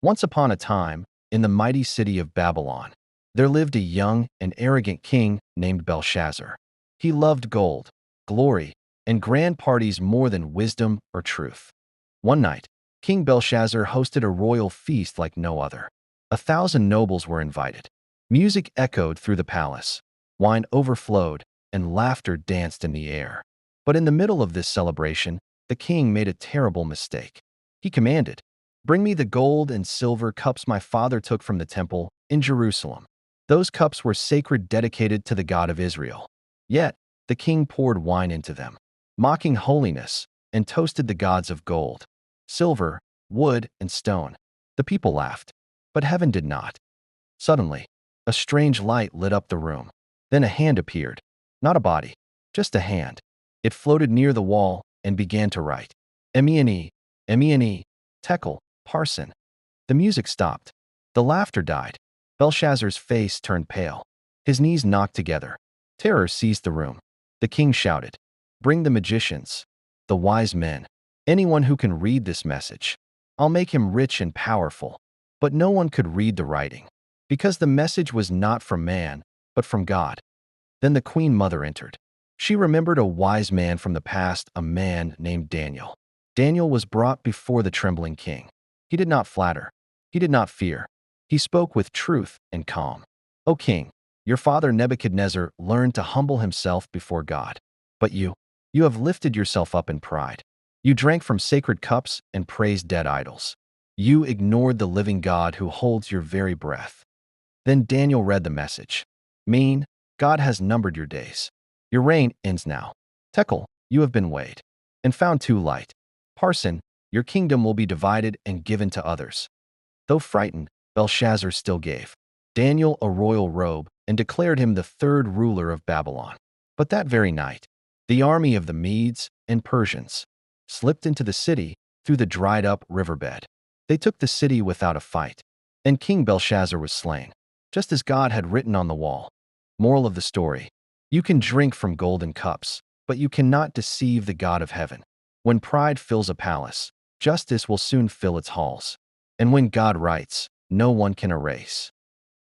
Once upon a time, in the mighty city of Babylon, there lived a young and arrogant king named Belshazzar. He loved gold, glory, and grand parties more than wisdom or truth. One night, King Belshazzar hosted a royal feast like no other. 1,000 nobles were invited. Music echoed through the palace, wine overflowed, and laughter danced in the air. But in the middle of this celebration, the king made a terrible mistake. He commanded, "Bring me the gold and silver cups my father took from the temple in Jerusalem." Those cups were sacred, dedicated to the God of Israel. Yet, the king poured wine into them, mocking holiness, and toasted the gods of gold, silver, wood, and stone. The people laughed, but heaven did not. Suddenly, a strange light lit up the room. Then a hand appeared, not a body, just a hand. It floated near the wall and began to write, Emione, Emione, Tekel, Parson. The music stopped. The laughter died. Belshazzar's face turned pale. His knees knocked together. Terror seized the room. The king shouted, "Bring the magicians, the wise men, anyone who can read this message. I'll make him rich and powerful." But no one could read the writing, because the message was not from man, but from God. Then the queen mother entered. She remembered a wise man from the past, a man named Daniel. Daniel was brought before the trembling king. He did not flatter. He did not fear. He spoke with truth and calm. "O king, your father Nebuchadnezzar learned to humble himself before God. But you have lifted yourself up in pride. You drank from sacred cups and praised dead idols. You ignored the living God who holds your very breath." Then Daniel read the message. God has numbered your days. Your reign ends now. Tekel, you have been weighed and found too light. Parson, your kingdom will be divided and given to others. Though frightened, Belshazzar still gave Daniel a royal robe and declared him the third ruler of Babylon. But that very night, the army of the Medes and Persians slipped into the city through the dried-up riverbed. They took the city without a fight, and King Belshazzar was slain, just as God had written on the wall. Moral of the story: you can drink from golden cups, but you cannot deceive the God of heaven. When pride fills a palace, justice will soon fill its halls. And when God writes, no one can erase.